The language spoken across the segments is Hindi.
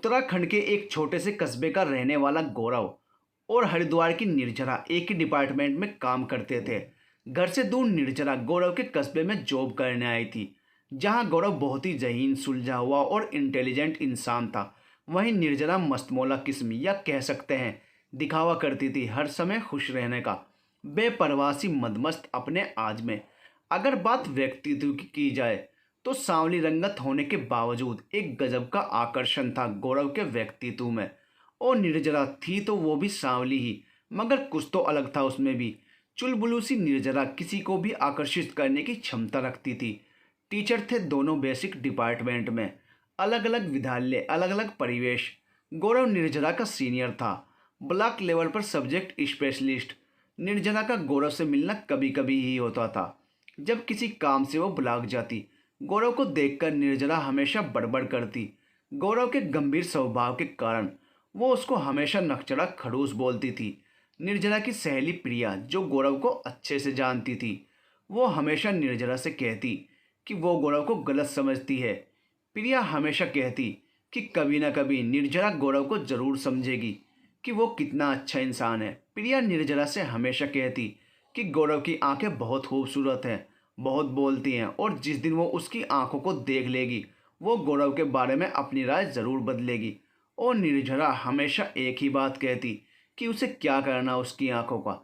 उत्तराखंड के एक छोटे से कस्बे का रहने वाला गौरव और हरिद्वार की निर्जरा एक ही डिपार्टमेंट में काम करते थे। घर से दूर निर्जरा गौरव के कस्बे में जॉब करने आई थी, जहां गौरव बहुत ही ज़हीन, सुलझा हुआ और इंटेलिजेंट इंसान था। वहीं निर्जरा मस्तमौला किस्म, या कह सकते हैं दिखावा करती थी, हर समय खुश रहने का, बेपरवाह सी मदमस्त अपने आज में। अगर बात व्यक्तित्व की जाए तो सांवली रंगत होने के बावजूद एक गजब का आकर्षण था गौरव के व्यक्तित्व में। और निर्जरा थी तो वो भी सांवली ही, मगर कुछ तो अलग था उसमें भी। चुलबुलू सी निर्जरा किसी को भी आकर्षित करने की क्षमता रखती थी। टीचर थे दोनों बेसिक डिपार्टमेंट में, अलग अलग विद्यालय, अलग अलग परिवेश। गौरव निर्जरा का सीनियर था, ब्लॉक लेवल पर सब्जेक्ट स्पेशलिस्ट। निर्जरा का गौरव से मिलना कभी कभी ही होता था, जब किसी काम से वो ब्लॉक जाती। गौरव को देखकर निर्जरा हमेशा बड़बड़ करती। गौरव के गंभीर स्वभाव के कारण वो उसको हमेशा नकचड़ा खड़ूस बोलती थी। निर्जरा की सहेली प्रिया, जो गौरव को अच्छे से जानती थी, वो हमेशा निर्जरा से कहती कि वो गौरव को गलत समझती है। प्रिया हमेशा कहती कि कभी ना कभी निर्जरा गौरव को ज़रूर समझेगी कि वो कितना अच्छा इंसान है। प्रिया निर्जरा से हमेशा कहती कि गौरव की आंखें बहुत खूबसूरत हैं, बहुत बोलती हैं, और जिस दिन वो उसकी आंखों को देख लेगी, वो गौरव के बारे में अपनी राय ज़रूर बदलेगी। और निर्जरा हमेशा एक ही बात कहती कि उसे क्या करना उसकी आंखों का,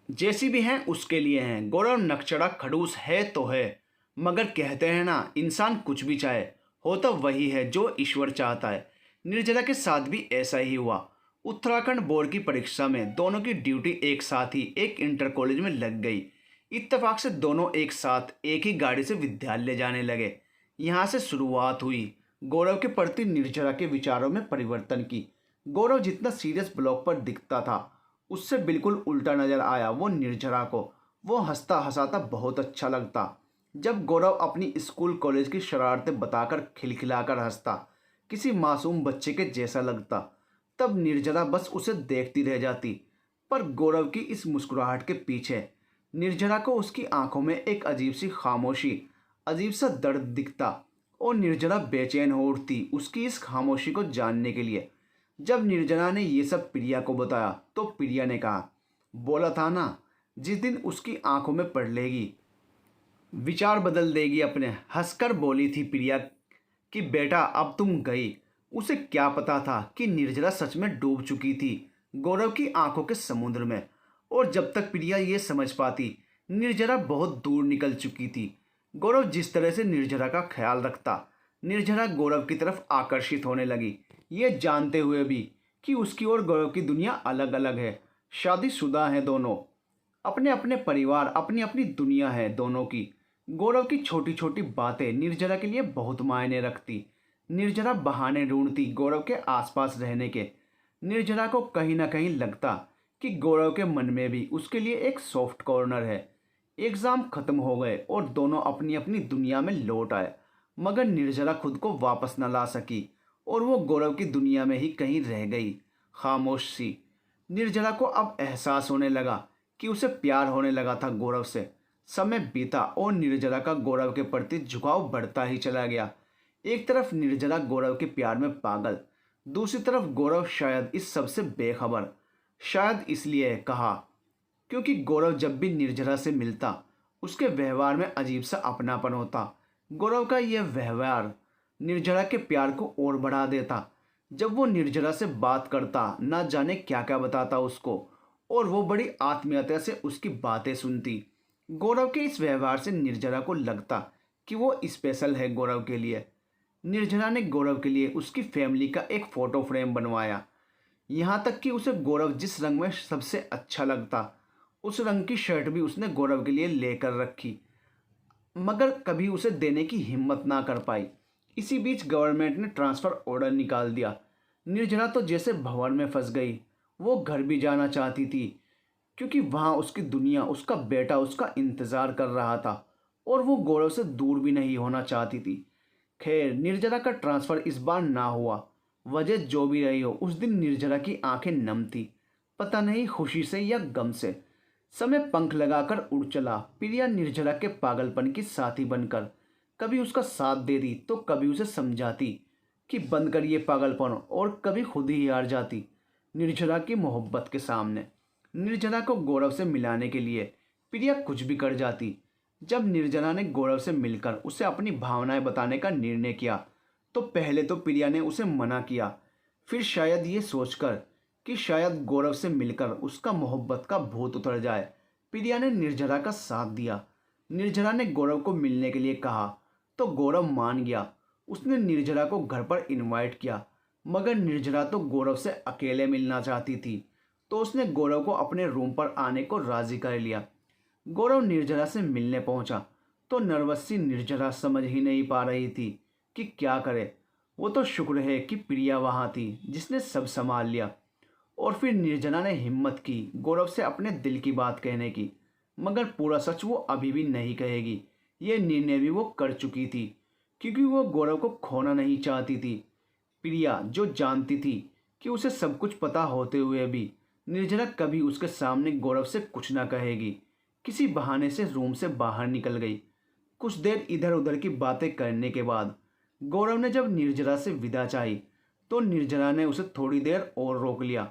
जैसी भी हैं उसके लिए हैं। गौरव नकचड़ा खड़ूस है तो है, मगर कहते हैं ना, इंसान कुछ भी चाहे होता वही है जो ईश्वर चाहता है। निर्जला के साथ भी ऐसा ही हुआ। उत्तराखंड बोर्ड की परीक्षा में दोनों की ड्यूटी एक साथ ही एक इंटर कॉलेज में लग गई। इत्तेफाक से दोनों एक साथ एक ही गाड़ी से विद्यालय जाने लगे। यहाँ से शुरुआत हुई गौरव के प्रति निर्जरा के विचारों में परिवर्तन की। गौरव जितना सीरियस ब्लॉक पर दिखता था, उससे बिल्कुल उल्टा नजर आया वो निर्जरा को। वो हंसता हंसाता बहुत अच्छा लगता। जब गौरव अपनी स्कूल कॉलेज की शरारतें बताकर खिलखिलाकर हंसता, किसी मासूम बच्चे के जैसा लगता, तब निर्जरा बस उसे देखती रह जाती। पर गौरव की इस मुस्कुराहट के पीछे निर्जरा को उसकी आंखों में एक अजीब सी खामोशी, अजीब सा दर्द दिखता, और निर्जरा बेचैन हो उठती उसकी इस खामोशी को जानने के लिए। जब निर्जरा ने ये सब प्रिया को बताया तो प्रिया ने कहा, बोला था ना, जिस दिन उसकी आंखों में पड़ लेगी विचार बदल देगी अपने। हंसकर बोली थी प्रिया कि बेटा अब तुम गई। उसे क्या पता था कि निर्जरा सच में डूब चुकी थी गौरव की आंखों के समुद्र में। और जब तक प्रिया ये समझ पाती, निर्जरा बहुत दूर निकल चुकी थी। गौरव जिस तरह से निर्जरा का ख्याल रखता, निर्जरा गौरव की तरफ आकर्षित होने लगी, ये जानते हुए भी कि उसकी और गौरव की दुनिया अलग अलग है। शादीशुदा हैं दोनों, अपने अपने परिवार, अपनी अपनी दुनिया है दोनों की। गौरव की छोटी छोटी बातें निर्जरा के लिए बहुत मायने रखती। निर्जरा बहाने ढूंढती गौरव के आसपास रहने के। निर्जरा को कहीं ना कहीं लगता कि गौरव के मन में भी उसके लिए एक सॉफ्ट कॉर्नर है। एग्ज़ाम खत्म हो गए और दोनों अपनी अपनी दुनिया में लौट आए, मगर निर्जरा खुद को वापस न ला सकी और वो गौरव की दुनिया में ही कहीं रह गई, खामोश सी। निर्जरा को अब एहसास होने लगा कि उसे प्यार होने लगा था गौरव से। समय बीता और निर्जरा का गौरव के प्रति झुकाव बढ़ता ही चला गया। एक तरफ निर्जरा गौरव के प्यार में पागल, दूसरी तरफ गौरव शायद इस सब से बेखबर। शायद इसलिए कहा क्योंकि गौरव जब भी निर्जरा से मिलता, उसके व्यवहार में अजीब सा अपनापन होता। गौरव का यह व्यवहार निर्जरा के प्यार को और बढ़ा देता। जब वो निर्जरा से बात करता, ना जाने क्या क्या बताता उसको, और वो बड़ी आत्मीयता से उसकी बातें सुनती। गौरव के इस व्यवहार से निर्जरा को लगता कि वो स्पेशल है गौरव के लिए। निर्जरा ने गौरव के लिए उसकी फैमिली का एक फ़ोटो फ्रेम बनवाया। यहाँ तक कि उसे गौरव जिस रंग में सबसे अच्छा लगता, उस रंग की शर्ट भी उसने गौरव के लिए लेकर रखी, मगर कभी उसे देने की हिम्मत ना कर पाई। इसी बीच गवर्नमेंट ने ट्रांसफ़र ऑर्डर निकाल दिया। निर्जरा तो जैसे भंवर में फंस गई। वो घर भी जाना चाहती थी, क्योंकि वहाँ उसकी दुनिया, उसका बेटा उसका इंतज़ार कर रहा था, और वो गौरव से दूर भी नहीं होना चाहती थी। खैर, निर्जरा का ट्रांसफ़र इस बार ना हुआ। वजह जो भी रही हो, उस दिन निर्जरा की आंखें नम थी, पता नहीं खुशी से या गम से। समय पंख लगाकर उड़ चला। प्रिया निर्जरा के पागलपन की साथी बनकर कभी उसका साथ देती तो कभी उसे समझाती कि बंद कर ये पागलपन, और कभी खुद ही हार जाती निर्जरा की मोहब्बत के सामने। निर्जरा को गौरव से मिलाने के लिए प्रिया कुछ भी कर जाती। जब निर्जरा ने गौरव से मिलकर उसे अपनी भावनाएं बताने का निर्णय किया तो पहले तो प्रिया ने उसे मना किया, फिर शायद ये सोचकर कि शायद गौरव से मिलकर उसका मोहब्बत का भूत उतर जाए, प्रिया ने निर्जरा का साथ दिया। निर्जरा ने गौरव को मिलने के लिए कहा तो गौरव मान गया। उसने निर्जरा को घर पर इनवाइट किया, मगर निर्जरा तो गौरव से अकेले मिलना चाहती थी, तो उसने गौरव को अपने रूम पर आने को राजी कर लिया। गौरव निर्जरा से मिलने पहुंचा तो नर्वस सी निर्जरा समझ ही नहीं पा रही थी कि क्या करे। वो तो शुक्र है कि प्रिया वहाँ थी जिसने सब संभाल लिया। और फिर निर्जना ने हिम्मत की गौरव से अपने दिल की बात कहने की, मगर पूरा सच वो अभी भी नहीं कहेगी। ये निर्णय भी वो कर चुकी थी, क्योंकि वो गौरव को खोना नहीं चाहती थी। प्रिया जो जानती थी कि उसे सब कुछ पता होते हुए भी निर्जना कभी उसके सामने गौरव से कुछ ना कहेगी, किसी बहाने से रूम से बाहर निकल गई। कुछ देर इधर उधर की बातें करने के बाद गौरव ने जब निर्जरा से विदा चाही तो निर्जरा ने उसे थोड़ी देर और रोक लिया,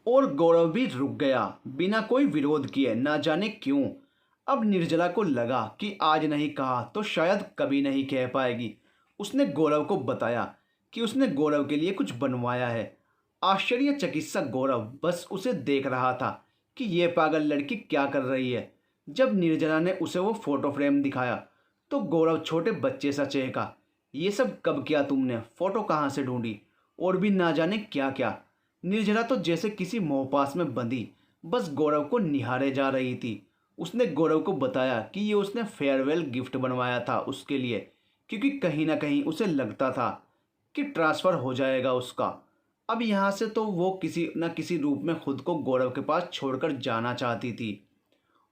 और गौरव भी रुक गया बिना कोई विरोध किए, ना जाने क्यों। अब निर्जला को लगा कि आज नहीं कहा तो शायद कभी नहीं कह पाएगी। उसने गौरव को बताया कि उसने गौरव के लिए कुछ बनवाया है। आश्चर्यचकित सा गौरव बस उसे देख रहा था कि ये पागल लड़की क्या कर रही है। जब निर्जला ने उसे वो फोटो फ्रेम दिखाया तो गौरव छोटे बच्चे सा चहका, ये सब कब किया तुमने, फोटो कहाँ से ढूंढी, और भी ना जाने क्या क्या। निर्जला तो जैसे किसी मोहपास में बंधी बस गौरव को निहारे जा रही थी। उसने गौरव को बताया कि ये उसने फेयरवेल गिफ्ट बनवाया था उसके लिए, क्योंकि कहीं ना कहीं उसे लगता था कि ट्रांसफ़र हो जाएगा उसका। अब यहाँ से तो वो किसी न किसी रूप में खुद को गौरव के पास छोड़कर जाना चाहती थी।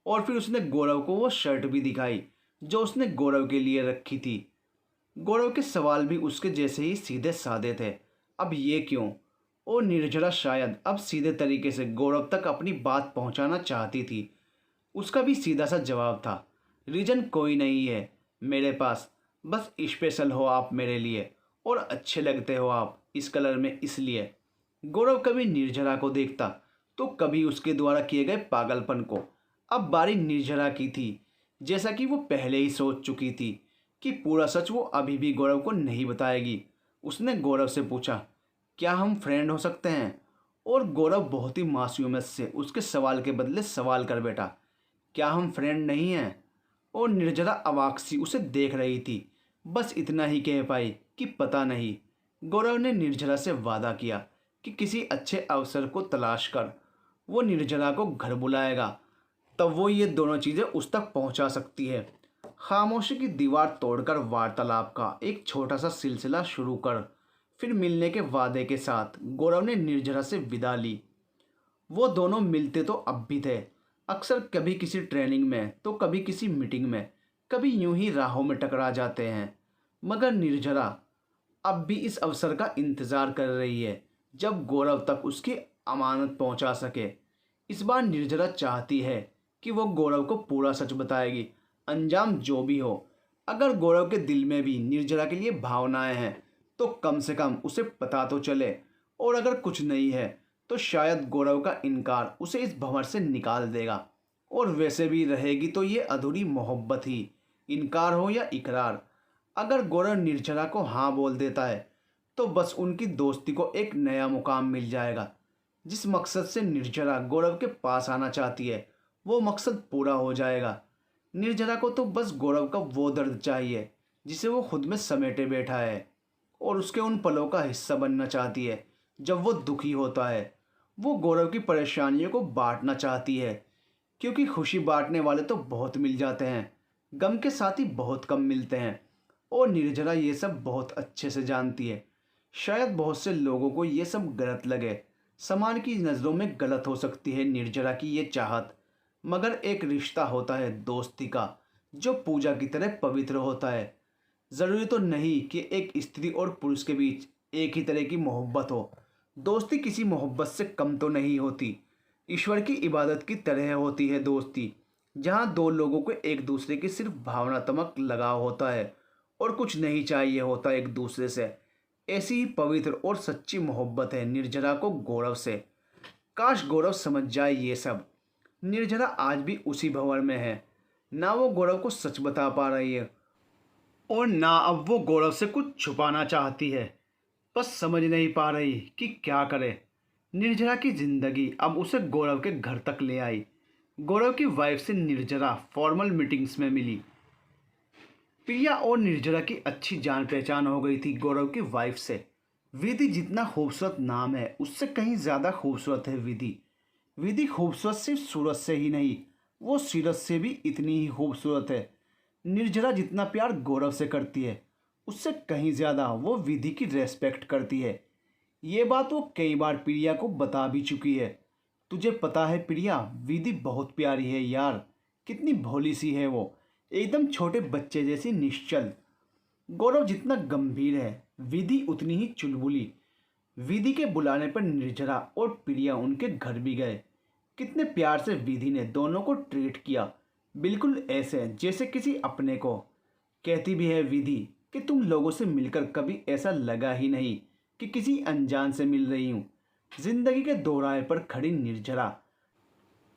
और फिर उसने गौरव को वो शर्ट भी दिखाई जो उसने गौरव के लिए रखी थी। गौरव के सवाल भी उसके जैसे ही सीधे साधे थे। अब ये क्यों? और निर्जरा शायद अब सीधे तरीके से गौरव तक अपनी बात पहुंचाना चाहती थी। उसका भी सीधा सा जवाब था, रीजन कोई नहीं है मेरे पास, बस स्पेशल हो आप मेरे लिए और अच्छे लगते हो आप इस कलर में, इसलिए। गौरव कभी निर्जरा को देखता तो कभी उसके द्वारा किए गए पागलपन को। अब बारी निर्जरा की थी। जैसा कि वो पहले ही सोच चुकी थी कि पूरा सच वो अभी भी गौरव को नहीं बताएगी। उसने गौरव से पूछा, क्या हम फ्रेंड हो सकते हैं? और गौरव बहुत ही मासूमियत से उसके सवाल के बदले सवाल कर बैठा, क्या हम फ्रेंड नहीं हैं? और निर्जरा अवाक सी उसे देख रही थी। बस इतना ही कह पाई कि पता नहीं। गौरव ने निर्जरा से वादा किया कि किसी अच्छे अवसर को तलाश कर वो निर्जरा को घर बुलाएगा, तब वो ये दोनों चीज़ें उस तक पहुंचा सकती है। खामोशी की दीवार तोड़कर वार्तालाप का एक छोटा सा सिलसिला शुरू कर फिर मिलने के वादे के साथ गौरव ने निर्जरा से विदा ली। वो दोनों मिलते तो अब भी थे, अक्सर कभी किसी ट्रेनिंग में तो कभी किसी मीटिंग में, कभी यूं ही राहों में टकरा जाते हैं। मगर निर्जरा अब भी इस अवसर का इंतज़ार कर रही है जब गौरव तक उसकी अमानत पहुंचा सके। इस बार निर्जरा चाहती है कि वो गौरव को पूरा सच बताएगी, अंजाम जो भी हो। अगर गौरव के दिल में भी निर्जरा के लिए भावनाएं हैं तो कम से कम उसे पता तो चले, और अगर कुछ नहीं है तो शायद गौरव का इनकार उसे इस भंवर से निकाल देगा। और वैसे भी रहेगी तो ये अधूरी मोहब्बत ही, इनकार हो या इकरार। अगर गौरव निर्जरा को हाँ बोल देता है तो बस उनकी दोस्ती को एक नया मुकाम मिल जाएगा। जिस मकसद से निर्जरा गौरव के पास आना चाहती है वो मकसद पूरा हो जाएगा। निर्जरा को तो बस गौरव का वो दर्द चाहिए जिसे वो खुद में समेटे बैठा है, और उसके उन पलों का हिस्सा बनना चाहती है जब वो दुखी होता है। वो गौरव की परेशानियों को बांटना चाहती है, क्योंकि खुशी बांटने वाले तो बहुत मिल जाते हैं, गम के साथ ही बहुत कम मिलते हैं। और निर्जरा ये सब बहुत अच्छे से जानती है। शायद बहुत से लोगों को ये सब गलत लगे, समाज की नज़रों में गलत हो सकती है निर्जरा की ये चाहत, मगर एक रिश्ता होता है दोस्ती का जो पूजा की तरह पवित्र होता है। ज़रूरी तो नहीं कि एक स्त्री और पुरुष के बीच एक ही तरह की मोहब्बत हो। दोस्ती किसी मोहब्बत से कम तो नहीं होती, ईश्वर की इबादत की तरह होती है दोस्ती, जहाँ दो लोगों को एक दूसरे की सिर्फ भावनात्मक लगाव होता है और कुछ नहीं चाहिए होता एक दूसरे से। ऐसी ही पवित्र और सच्ची मोहब्बत है निर्जरा को गौरव से। काश गौरव समझ जाए ये सब। निर्जरा आज भी उसी भंवर में है। ना वो गौरव को सच बता पा रही है और ना अब वो गौरव से कुछ छुपाना चाहती है। बस समझ नहीं पा रही कि क्या करे। निर्जरा की जिंदगी अब उसे गौरव के घर तक ले आई। गौरव की वाइफ से निर्जरा फॉर्मल मीटिंग्स में मिली। प्रिया और निर्जरा की अच्छी जान पहचान हो गई थी गौरव की वाइफ से। विधि जितना खूबसूरत नाम है उससे कहीं ज़्यादा खूबसूरत है विधि। विधि खूबसूरत सिर्फ सूरत से ही नहीं, वो सीरत से भी इतनी ही खूबसूरत है। निर्जरा जितना प्यार गौरव से करती है उससे कहीं ज़्यादा वो विधि की रेस्पेक्ट करती है। ये बात वो कई बार प्रिया को बता भी चुकी है। तुझे पता है प्रिया, विधि बहुत प्यारी है यार, कितनी भोली सी है वो, एकदम छोटे बच्चे जैसी निश्चल। गौरव जितना गंभीर है विधि उतनी ही चुलबुली। विधि के बुलाने पर निर्जरा और प्रिया उनके घर भी गए। कितने प्यार से विधि ने दोनों को ट्रीट किया, बिल्कुल ऐसे जैसे किसी अपने को। कहती भी है विधि कि तुम लोगों से मिलकर कभी ऐसा लगा ही नहीं कि किसी अनजान से मिल रही हूँ। जिंदगी के दोराहे पर खड़ी निर्जरा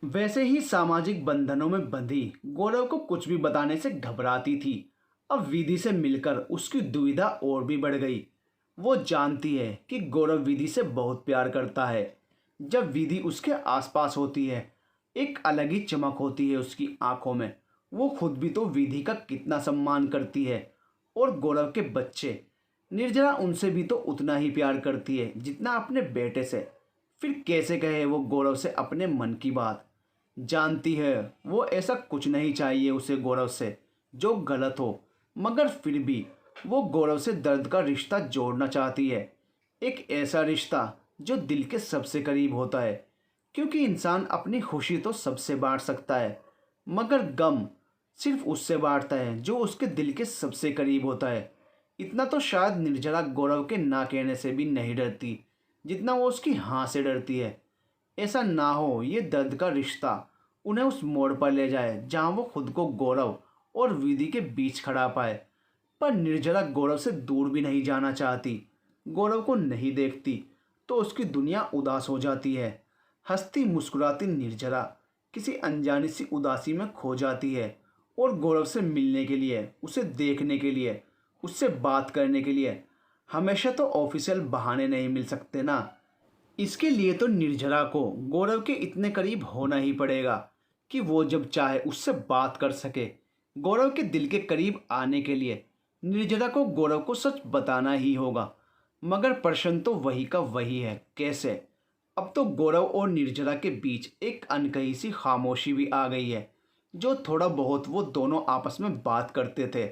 वैसे ही सामाजिक बंधनों में बंधी गौरव को कुछ भी बताने से घबराती थी। अब विधि से मिलकर उसकी दुविधा और भी बढ़ गई। वो जानती है कि गौरव विधि से बहुत प्यार करता है। जब विधि उसके आसपास होती है एक अलग ही चमक होती है उसकी आंखों में। वो खुद भी तो विधि का कितना सम्मान करती है। और गौरव के बच्चे, निर्जरा उनसे भी तो उतना ही प्यार करती है जितना अपने बेटे से। फिर कैसे कहे वो गौरव से अपने मन की बात। जानती है वो ऐसा कुछ नहीं चाहिए उसे गौरव से जो गलत हो, मगर फिर भी वो गौरव से दर्द का रिश्ता जोड़ना चाहती है। एक ऐसा रिश्ता जो दिल के सबसे करीब होता है, क्योंकि इंसान अपनी खुशी तो सबसे बांट सकता है मगर गम सिर्फ उससे बांटता है जो उसके दिल के सबसे करीब होता है। इतना तो शायद निर्जरा गौरव के ना कहने से भी नहीं डरती जितना वो उसकी हाँ से डरती है। ऐसा ना हो ये दर्द का रिश्ता उन्हें उस मोड़ पर ले जाए जहाँ वो खुद को गौरव और विधि के बीच खड़ा पाए। पर निर्जरा गौरव से दूर भी नहीं जाना चाहती। गौरव को नहीं देखती तो उसकी दुनिया उदास हो जाती है। हंसती मुस्कुराती निर्जरा किसी अनजानी सी उदासी में खो जाती है और गौरव से मिलने के लिए, उसे देखने के लिए, उससे बात करने के लिए हमेशा तो ऑफिशियल बहाने नहीं मिल सकते ना। इसके लिए तो निर्जरा को गौरव के इतने करीब होना ही पड़ेगा कि वो जब चाहे उससे बात कर सके। गौरव के दिल के करीब आने के लिए निर्जरा को गौरव को सच बताना ही होगा। मगर प्रश्न तो वही का वही है, कैसे। अब तो गौरव और निर्जरा के बीच एक अनकही सी खामोशी भी आ गई है। जो थोड़ा बहुत वो दोनों आपस में बात करते थे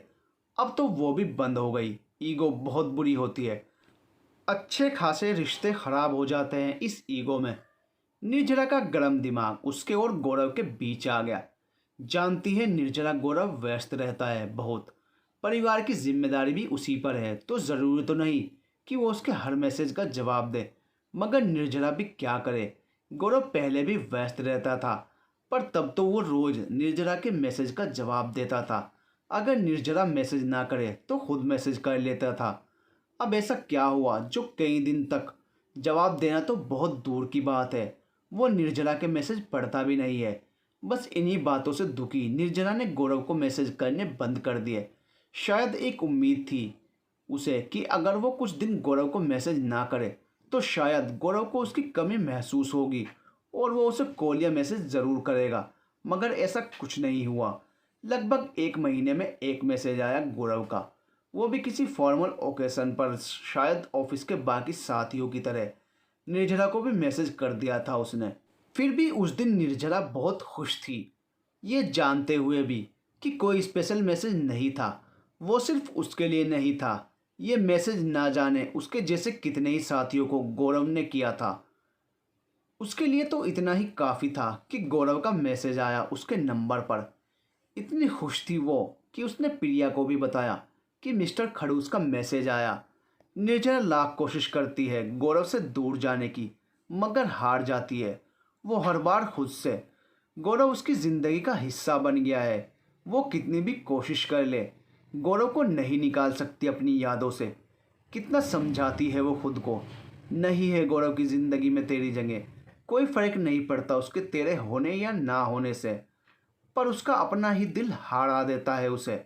अब तो वो भी बंद हो गई। ईगो बहुत बुरी होती है, अच्छे खासे रिश्ते खराब हो जाते हैं इस ईगो में। निर्जरा का गर्म दिमाग उसके और गौरव के बीच आ गया। जानती है निर्जरा गौरव व्यस्त रहता है बहुत, परिवार की जिम्मेदारी भी उसी पर है, तो ज़रूरी तो नहीं कि वो उसके हर मैसेज का जवाब दे। मगर निर्जरा भी क्या करे। गौरव पहले भी व्यस्त रहता था पर तब तो वो रोज़ निर्जरा के मैसेज का जवाब देता था। अगर निर्जरा मैसेज ना करे तो खुद मैसेज कर लेता था। अब ऐसा क्या हुआ जो कई दिन तक जवाब देना तो बहुत दूर की बात है, वो निर्जरा के मैसेज पढ़ता भी नहीं है। बस इन्हीं बातों से दुखी निर्जरा ने गौरव को मैसेज करने बंद कर दिए। शायद एक उम्मीद थी उसे कि अगर वो कुछ दिन गौरव को मैसेज ना करे तो शायद गौरव को उसकी कमी महसूस होगी और वो उसे कॉल या मैसेज ज़रूर करेगा। मगर ऐसा कुछ नहीं हुआ। लगभग एक महीने में एक मैसेज आया गौरव का, वो भी किसी फॉर्मल ओकेशन पर, शायद ऑफिस के बाकी साथियों की तरह। निर्जरा को भी मैसेज कर दिया था उसने। फिर भी उस दिन निर्जरा बहुत खुश थी, ये जानते हुए भी कि कोई स्पेशल मैसेज नहीं था। वो सिर्फ उसके लिए नहीं था, ये मैसेज ना जाने उसके जैसे कितने ही साथियों को गौरव ने किया था। उसके लिए तो इतना ही काफ़ी था कि गौरव का मैसेज आया उसके नंबर पर। इतनी खुश थी वो कि उसने प्रिया को भी बताया कि मिस्टर खड़ूस का मैसेज आया। निर्जरा लाख कोशिश करती है गौरव से दूर जाने की मगर हार जाती है। वो हर बार खुद से, गौरव उसकी ज़िंदगी का हिस्सा बन गया है। वो कितनी भी कोशिश कर ले गौरव को नहीं निकाल सकती अपनी यादों से। कितना समझाती है वो खुद को, नहीं है गौरव की ज़िंदगी में तेरी जगह, कोई फ़र्क नहीं पड़ता उसके तेरे होने या ना होने से। पर उसका अपना ही दिल हारा देता है उसे।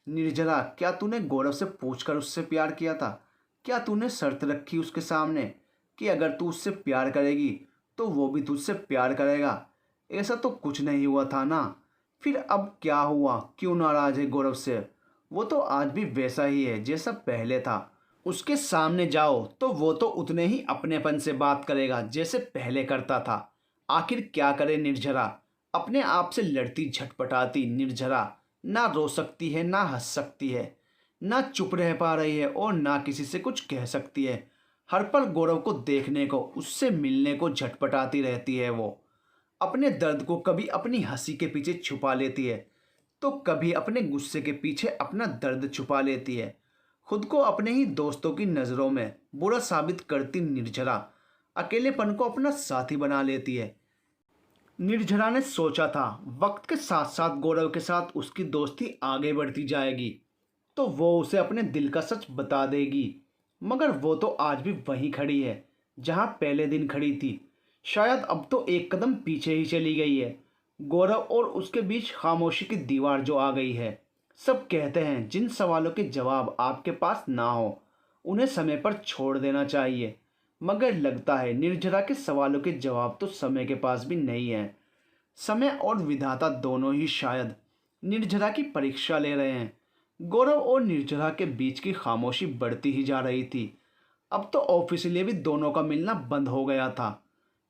निर्जरा, क्या तूने गौरव से पूछकर उससे प्यार किया था? क्या तूने शर्त रखी उसके सामने कि अगर तू उससे प्यार करेगी तो वो भी तुझसे प्यार करेगा? ऐसा तो कुछ नहीं हुआ था ना। फिर अब क्या हुआ? क्यों नाराज है गौरव से? वो तो आज भी वैसा ही है जैसा पहले था। उसके सामने जाओ तो वो तो उतने ही अपनेपन से बात करेगा जैसे पहले करता था। आखिर क्या करे निर्जरा? अपने आप से लड़ती झटपटाती निर्जरा ना रो सकती है ना हंस सकती है, ना चुप रह पा रही है और ना किसी से कुछ कह सकती है। हर पल गौरव को देखने को, उससे मिलने को झटपटाती रहती है वो। अपने दर्द को कभी अपनी हंसी के पीछे छुपा लेती है तो कभी अपने गुस्से के पीछे अपना दर्द छुपा लेती है। खुद को अपने ही दोस्तों की नज़रों में बुरा साबित करती निर्जरा अकेलेपन को अपना साथी बना लेती है। निर्जरा ने सोचा था वक्त के साथ साथ गौरव के साथ उसकी दोस्ती आगे बढ़ती जाएगी तो वो उसे अपने दिल का सच बता देगी। मगर वो तो आज भी वहीं खड़ी है जहां पहले दिन खड़ी थी। शायद अब तो एक कदम पीछे ही चली गई है। गौरव और उसके बीच खामोशी की दीवार जो आ गई है। सब कहते हैं जिन सवालों के जवाब आपके पास ना हो उन्हें समय पर छोड़ देना चाहिए। मगर लगता है निर्जरा के सवालों के जवाब तो समय के पास भी नहीं है। समय और विधाता दोनों ही शायद निर्जरा की परीक्षा ले रहे हैं। गौरव और निर्जरा के बीच की खामोशी बढ़ती ही जा रही थी। अब तो ऑफिशियली भी दोनों का मिलना बंद हो गया था।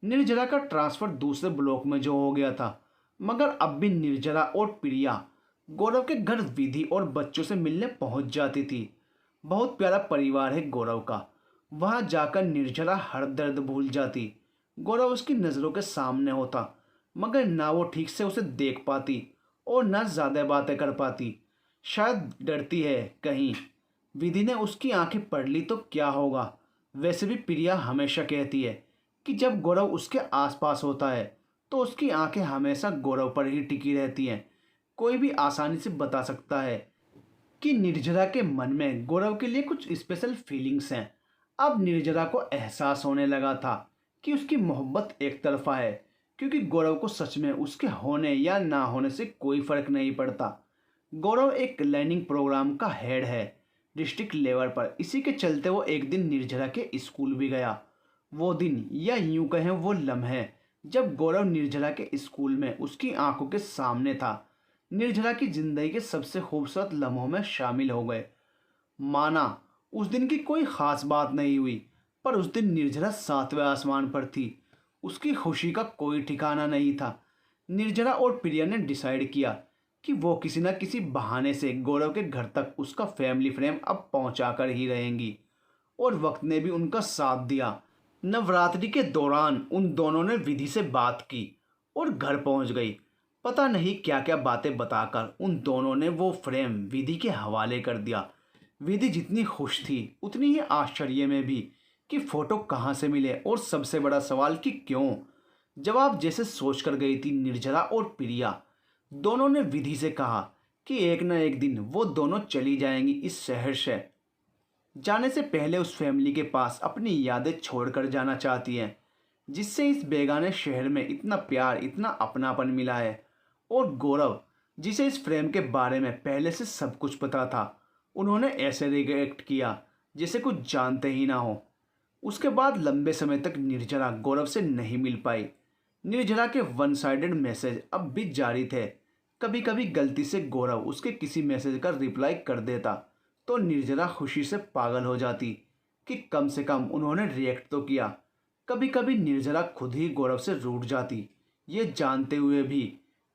निर्जरा का ट्रांसफ़र दूसरे ब्लॉक में जो हो गया था, मगर अब भी निर्जरा और प्रिया गौरव के घर विधि और बच्चों से मिलने पहुंच जाती थी। बहुत प्यारा परिवार है गौरव का। वहां जाकर निर्जरा हर दर्द भूल जाती। गौरव उसकी नज़रों के सामने होता, मगर ना वो ठीक से उसे देख पाती और ना ज़्यादा बातें कर पाती। शायद डरती है कहीं विधि ने उसकी आंखें पढ़ ली तो क्या होगा। वैसे भी प्रिया हमेशा कहती है कि जब गौरव उसके आसपास होता है तो उसकी आंखें हमेशा गौरव पर ही टिकी रहती हैं। कोई भी आसानी से बता सकता है कि निर्जरा के मन में गौरव के लिए कुछ स्पेशल फीलिंग्स हैं। अब निर्जरा को एहसास होने लगा था कि उसकी मोहब्बत एक तरफा है, क्योंकि गौरव को सच में उसके होने या ना होने से कोई फर्क नहीं पड़ता। गौरव एक लर्निंग प्रोग्राम का हेड है डिस्ट्रिक्ट लेवल पर। इसी के चलते वो एक दिन निर्जरा के स्कूल भी गया। वो दिन या यूं कहें वो लम्हे जब गौरव निर्जरा के स्कूल में उसकी आंखों के सामने था, निर्जरा की जिंदगी के सबसे खूबसूरत लम्हों में शामिल हो गए। माना उस दिन की कोई खास बात नहीं हुई, पर उस दिन निर्जरा सातवें आसमान पर थी। उसकी खुशी का कोई ठिकाना नहीं था। निर्जरा और प्रिया ने डिसाइड किया कि वो किसी न किसी बहाने से गौरव के घर तक उसका फैमिली फ्रेम अब पहुंचा कर ही रहेंगी। और वक्त ने भी उनका साथ दिया। नवरात्रि के दौरान उन दोनों ने विधि से बात की और घर पहुंच गई। पता नहीं क्या क्या बातें बताकर उन दोनों ने वो फ्रेम विधि के हवाले कर दिया। विधि जितनी खुश थी उतनी ही आश्चर्य में भी कि फोटो कहाँ से मिले, और सबसे बड़ा सवाल कि क्यों। जवाब जैसे सोच कर गई थी निर्जरा और प्रिया। दोनों ने विधि से कहा कि एक न एक दिन वो दोनों चली जाएंगी इस शहर से। जाने से पहले उस फैमिली के पास अपनी यादें छोड़कर जाना चाहती हैं, जिससे इस बेगाने शहर में इतना प्यार, इतना अपनापन मिला है। और गौरव, जिसे इस फ्रेम के बारे में पहले से सब कुछ पता था, उन्होंने ऐसे रिएक्ट किया जैसे कुछ जानते ही ना हो। उसके बाद लंबे समय तक निर्जरा गौरव से नहीं मिल पाई। निर्जरा के वन साइडेड मैसेज अब भी जारी थे। कभी कभी गलती से गौरव उसके किसी मैसेज का रिप्लाई कर देता तो निर्जरा खुशी से पागल हो जाती कि कम से कम उन्होंने रिएक्ट तो किया। कभी कभी निर्जरा खुद ही गौरव से रूठ जाती, ये जानते हुए भी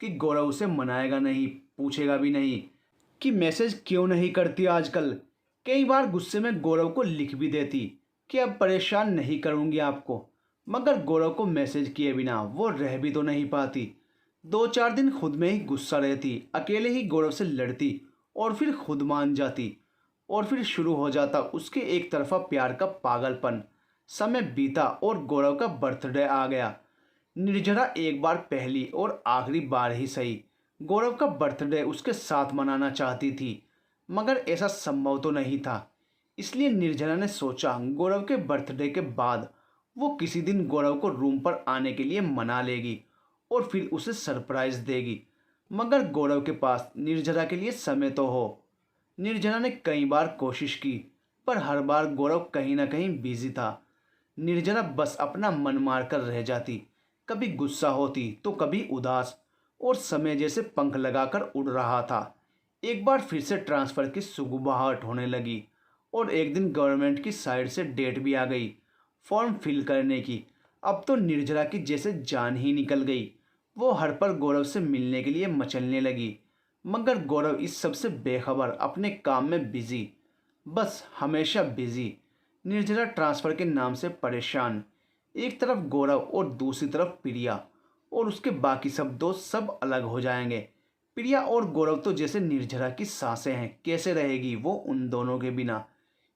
कि गौरव उसे मनाएगा नहीं, पूछेगा भी नहीं कि मैसेज क्यों नहीं करती आजकल। कई बार गुस्से में गौरव को लिख भी देती कि अब परेशान नहीं करूँगी आपको, मगर गौरव को मैसेज किए बिना वो रह भी तो नहीं पाती। 2-4 दिन खुद में ही गुस्सा रहती, अकेले ही गौरव से लड़ती और फिर खुद मान जाती। और फिर शुरू हो जाता उसके एक तरफा प्यार का पागलपन। समय बीता और गौरव का बर्थडे आ गया। निर्जरा एक बार पहली और आखिरी बार ही सही गौरव का बर्थडे उसके साथ मनाना चाहती थी, मगर ऐसा संभव तो नहीं था इसलिए निर्जरा ने सोचा गौरव के बर्थडे के बाद वो किसी दिन गौरव को रूम पर आने के लिए मना लेगी और फिर उसे सरप्राइज देगी। मगर गौरव के पास निर्जरा के लिए समय तो हो। निर्जरा ने कई बार कोशिश की, पर हर बार गौरव कहीं ना कहीं बिजी था। निर्जरा बस अपना मन मार कर रह जाती, कभी गुस्सा होती तो कभी उदास, और समय जैसे पंख लगाकर उड़ रहा था। एक बार फिर से ट्रांसफ़र की सुगबुगाहट होने लगी और एक दिन गवर्नमेंट की साइड से डेट भी आ गई फॉर्म फिल करने की। अब तो निर्जरा की जैसे जान ही निकल गई। वो हर पल गौरव से मिलने के लिए मचलने लगी, मगर गौरव इस सब से बेखबर, अपने काम में बिजी, बस हमेशा बिजी। निर्जरा ट्रांसफ़र के नाम से परेशान। एक तरफ गौरव और दूसरी तरफ प्रिया, और उसके बाकी सब दोस्त सब अलग हो जाएंगे। प्रिया और गौरव तो जैसे निर्जरा की सांसें हैं, कैसे रहेगी वो उन दोनों के बिना।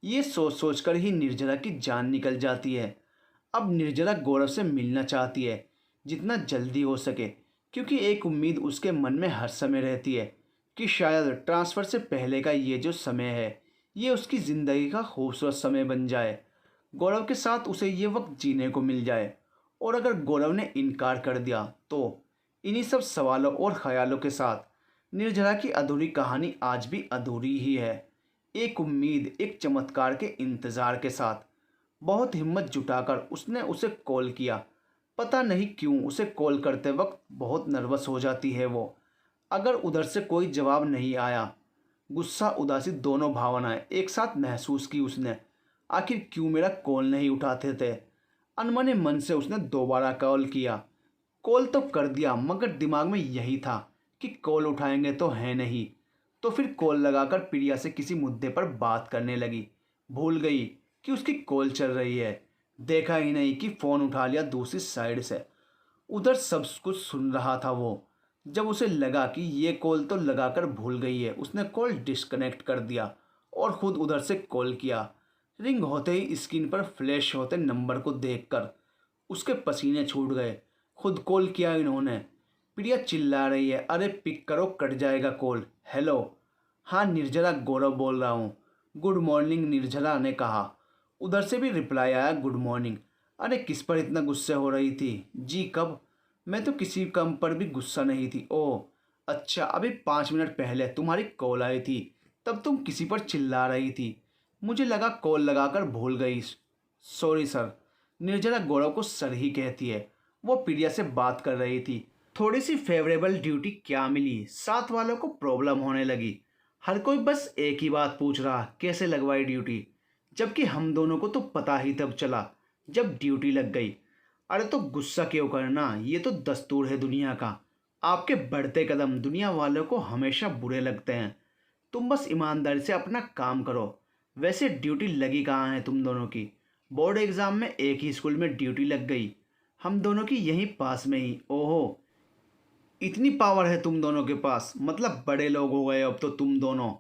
ये सोच सोच कर ही निर्जरा की जान निकल जाती है। अब निर्जरा गौरव से मिलना चाहती है, जितना जल्दी हो सके, क्योंकि एक उम्मीद उसके मन में हर समय रहती है कि शायद ट्रांसफ़र से पहले का ये जो समय है, ये उसकी ज़िंदगी का खूबसूरत समय बन जाए। गौरव के साथ उसे ये वक्त जीने को मिल जाए। और अगर गौरव ने इनकार कर दिया तो इन्हीं सब सवालों और ख्यालों के साथ निर्जरा की अधूरी कहानी आज भी अधूरी ही है। एक उम्मीद, एक चमत्कार के इंतज़ार के साथ। बहुत हिम्मत जुटाकर उसने उसे कॉल किया। पता नहीं क्यों उसे कॉल करते वक्त बहुत नर्वस हो जाती है वो। अगर उधर से कोई जवाब नहीं आया, गुस्सा उदासी दोनों भावनाएं एक साथ महसूस की उसने। आखिर क्यों मेरा कॉल नहीं उठाते थे। अनमने मन से उसने दोबारा कॉल किया। कॉल तो कर दिया, मगर दिमाग में यही था कि कॉल उठाएंगे तो है नहीं। तो फिर कॉल लगाकर प्रिया से किसी मुद्दे पर बात करने लगी। भूल गई कि उसकी कॉल चल रही है। देखा ही नहीं कि फ़ोन उठा लिया दूसरी साइड से। उधर सब कुछ सुन रहा था वो। जब उसे लगा कि ये कॉल तो लगाकर भूल गई है, उसने कॉल डिस्कनेक्ट कर दिया और ख़ुद उधर से कॉल किया। रिंग होते ही स्क्रीन पर फ्लैश होते नंबर को देखकर उसके पसीने छूट गए। खुद कॉल किया इन्होंने। प्रिया चिल्ला रही है, अरे पिक करो, कट जाएगा कॉल। हेलो, हाँ निर्जरा, गौरव बोल रहा हूँ। गुड मॉर्निंग, निर्जरा ने कहा। उधर से भी रिप्लाई आया, गुड मॉर्निंग। अरे किस पर इतना गुस्से हो रही थी जी? कब? मैं तो किसी कम पर भी गुस्सा नहीं थी। ओह अच्छा, अभी 5 मिनट पहले तुम्हारी कॉल आई थी, तब तुम किसी पर चिल्ला रही थी। मुझे लगा कॉल लगाकर भूल गई। Sorry sir. निर्जरा गौरव को सर ही कहती है। वो प्रिया से बात कर रही थी। थोड़ी सी फेवरेबल ड्यूटी क्या मिली, साथ वालों को प्रॉब्लम होने लगी। हर कोई बस एक ही बात पूछ रहा, कैसे लगवाई ड्यूटी, जबकि हम दोनों को तो पता ही तब चला जब ड्यूटी लग गई। अरे तो गुस्सा क्यों करना, ये तो दस्तूर है दुनिया का। आपके बढ़ते कदम दुनिया वालों को हमेशा बुरे लगते हैं। तुम बस ईमानदारी से अपना काम करो। वैसे ड्यूटी लगी कहाँ है तुम दोनों की? बोर्ड एग्ज़ाम में एक ही स्कूल में ड्यूटी लग गई, हम दोनों की यहीं पास में ही। ओहो, इतनी पावर है तुम दोनों के पास, मतलब बड़े लोग हो गए अब तो तुम दोनों।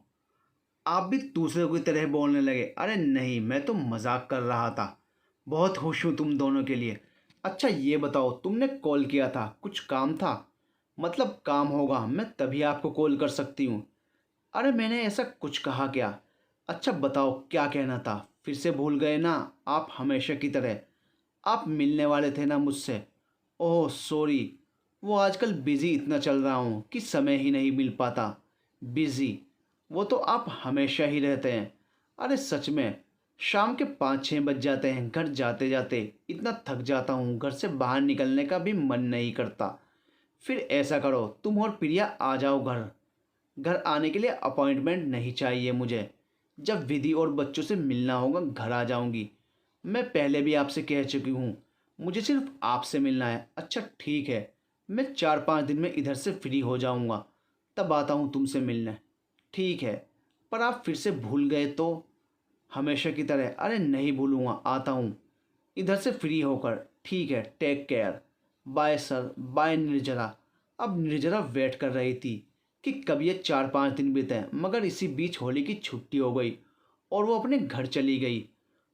आप भी दूसरे की तरह बोलने लगे। अरे नहीं, मैं तो मजाक कर रहा था। बहुत खुश हूँ तुम दोनों के लिए। अच्छा ये बताओ, तुमने कॉल किया था, कुछ काम था? मतलब काम होगा, मैं तभी आपको कॉल कर सकती हूँ। अरे मैंने ऐसा कुछ कहा क्या? अच्छा बताओ क्या कहना था, फिर से भूल गए ना आप हमेशा की तरह। आप मिलने वाले थे ना मुझसे? ओह सॉरी, वो आजकल बिज़ी इतना चल रहा हूँ कि समय ही नहीं मिल पाता। बिज़ी? वो तो आप हमेशा ही रहते हैं। अरे सच में, शाम के 5-6 बज जाते हैं, घर जाते जाते इतना थक जाता हूँ, घर से बाहर निकलने का भी मन नहीं करता। फिर ऐसा करो, तुम और प्रिया आ जाओ घर। घर आने के लिए अपॉइंटमेंट नहीं चाहिए मुझे। जब विधि और बच्चों से मिलना होगा घर आ जाऊंगी। मैं पहले भी आपसे कह चुकी हूँ, मुझे सिर्फ आपसे मिलना है। अच्छा ठीक है, मैं 4-5 दिन में इधर से फ्री हो जाऊंगा, तब आता हूँ तुमसे मिलने। ठीक है, पर आप फिर से भूल गए तो? हमेशा की तरह। अरे नहीं भूलूंगा, आता हूँ इधर से फ्री होकर। ठीक है, take care. Bye sir, bye Nirjara. अब निर्जरा वेट कर रही थी कि कब ये 4-5 दिन बीते, मगर इसी बीच होली की छुट्टी हो गई और वो अपने घर चली गई।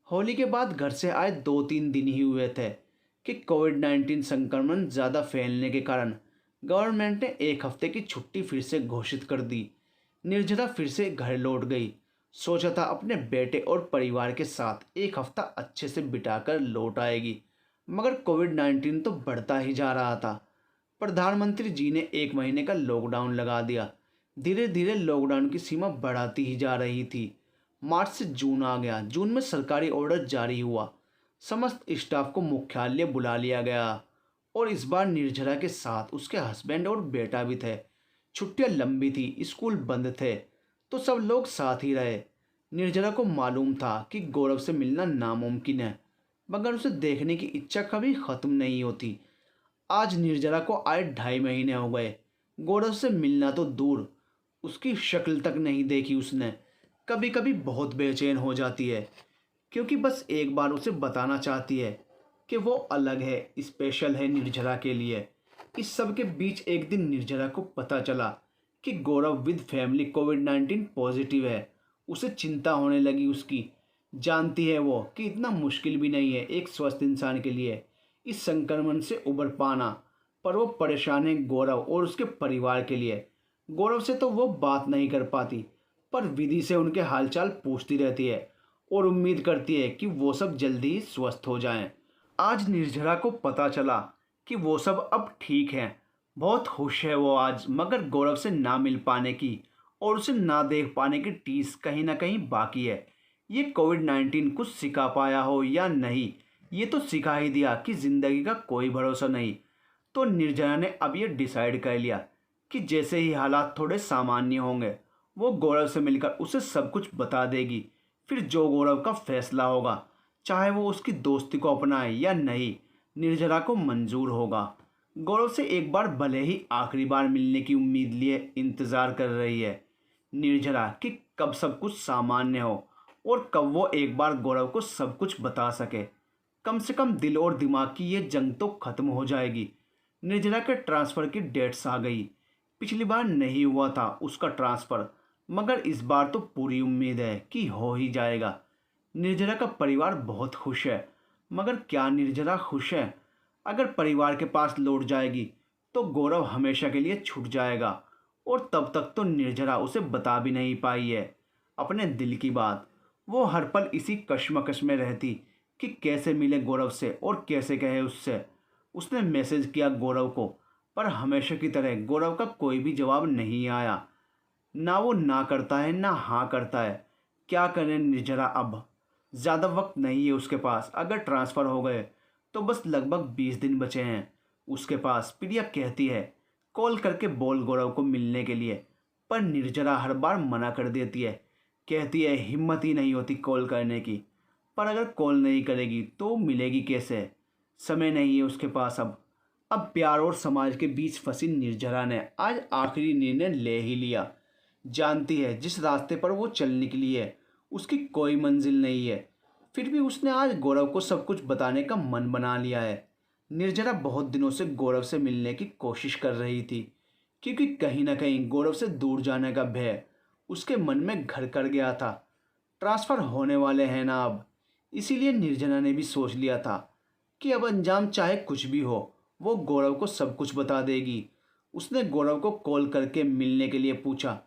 होली के बाद घर से आए 2-3 दिन ही हुए थे कि कोविड-19 संक्रमण ज़्यादा फैलने के कारण गवर्नमेंट ने 1 हफ्ते की छुट्टी फिर से घोषित कर दी। निर्जरा फिर से घर लौट गई। सोचा था अपने बेटे और परिवार के साथ एक हफ्ता अच्छे से बिताकर लौट आएगी, मगर कोविड-19 तो बढ़ता ही जा रहा था। प्रधानमंत्री जी ने 1 महीने का लॉकडाउन लगा दिया। धीरे धीरे लॉकडाउन की सीमा बढ़ाती ही जा रही थी। मार्च से जून आ गया। जून में सरकारी ऑर्डर जारी हुआ। समस्त स्टाफ को मुख्यालय बुला लिया गया और इस बार निर्जरा के साथ उसके हस्बैंड और बेटा भी थे। छुट्टियां लंबी थी, स्कूल बंद थे, तो सब लोग साथ ही रहे। निर्जरा को मालूम था कि गौरव से मिलना नामुमकिन है, मगर उसे देखने की इच्छा कभी ख़त्म नहीं होती। आज निर्जरा को आए 2.5 महीने हो गए। गौरव से मिलना तो दूर, उसकी शक्ल तक नहीं देखी उसने। कभी कभी बहुत बेचैन हो जाती है, क्योंकि बस एक बार उसे बताना चाहती है कि वो अलग है, स्पेशल है निर्जरा के लिए। इस सब के बीच एक दिन निर्जरा को पता चला कि गौरव विद फैमिली कोविड-19 पॉजिटिव है। उसे चिंता होने लगी उसकी। जानती है वो कि इतना मुश्किल भी नहीं है एक स्वस्थ इंसान के लिए इस संक्रमण से उबर पाना, पर वो परेशान है गौरव और उसके परिवार के लिए। गौरव से तो वो बात नहीं कर पाती, पर विधि से उनके हालचाल पूछती रहती है और उम्मीद करती है कि वो सब जल्दी ही स्वस्थ हो जाएं। आज निर्जरा को पता चला कि वो सब अब ठीक हैं। बहुत खुश है वो आज, मगर गौरव से ना मिल पाने की और उसे ना देख पाने की टीस कहीं ना कहीं बाकी है। ये कोविड-19 कुछ सिखा पाया हो या नहीं, ये तो सिखा ही दिया कि ज़िंदगी का कोई भरोसा नहीं। तो निर्जरा ने अब ये डिसाइड कर लिया कि जैसे ही हालात थोड़े सामान्य होंगे, वो गौरव से मिलकर उसे सब कुछ बता देगी। फिर जो गौरव का फैसला होगा, चाहे वो उसकी दोस्ती को अपनाए या नहीं, निर्जरा को मंजूर होगा। गौरव से एक बार भले ही आखिरी बार मिलने की उम्मीद लिए इंतज़ार कर रही है निर्जरा कि कब सब कुछ सामान्य हो और कब वो एक बार गौरव को सब कुछ बता सके। कम से कम दिल और दिमाग की ये जंग तो खत्म हो जाएगी। निर्जरा के ट्रांसफ़र की डेट्स आ गई। पिछली बार नहीं हुआ था उसका ट्रांसफ़र, मगर इस बार तो पूरी उम्मीद है कि हो ही जाएगा। निर्जरा का परिवार बहुत खुश है, मगर क्या निर्जरा खुश है? अगर परिवार के पास लौट जाएगी तो गौरव हमेशा के लिए छूट जाएगा, और तब तक तो निर्जरा उसे बता भी नहीं पाई है अपने दिल की बात। वो हर पल इसी कश्मकश में रहती कि कैसे मिले गौरव से और कैसे कहे उससे। उसने मैसेज किया गौरव को, पर हमेशा की तरह गौरव का कोई भी जवाब नहीं आया। ना वो ना करता है ना हाँ करता है। क्या करें निर्जरा अब? ज़्यादा वक्त नहीं है उसके पास। अगर ट्रांसफ़र हो गए तो बस लगभग 20 दिन बचे हैं उसके पास। प्रिया कहती है कॉल करके बोल गौरव को मिलने के लिए, पर निर्जरा हर बार मना कर देती है। कहती है हिम्मत ही नहीं होती कॉल करने की। पर अगर कॉल नहीं करेगी तो मिलेगी कैसे? समय नहीं है उसके पास अब प्यार और समाज के बीच फंसी निर्जरा ने आज आखिरी निर्णय ले ही लिया। जानती है जिस रास्ते पर वो चल निकली है उसकी कोई मंजिल नहीं है, फिर भी उसने आज गौरव को सब कुछ बताने का मन बना लिया है। निर्जरा बहुत दिनों से गौरव से मिलने की कोशिश कर रही थी, क्योंकि कहीं ना कहीं गौरव से दूर जाने का भय उसके मन में घर कर गया था। ट्रांसफ़र होने वाले हैं ना अब, इसीलिए निर्जना ने भी सोच लिया था कि अब अंजाम चाहे कुछ भी हो, वो गौरव को सब कुछ बता देगी। उसने गौरव को कॉल करके मिलने के लिए पूछा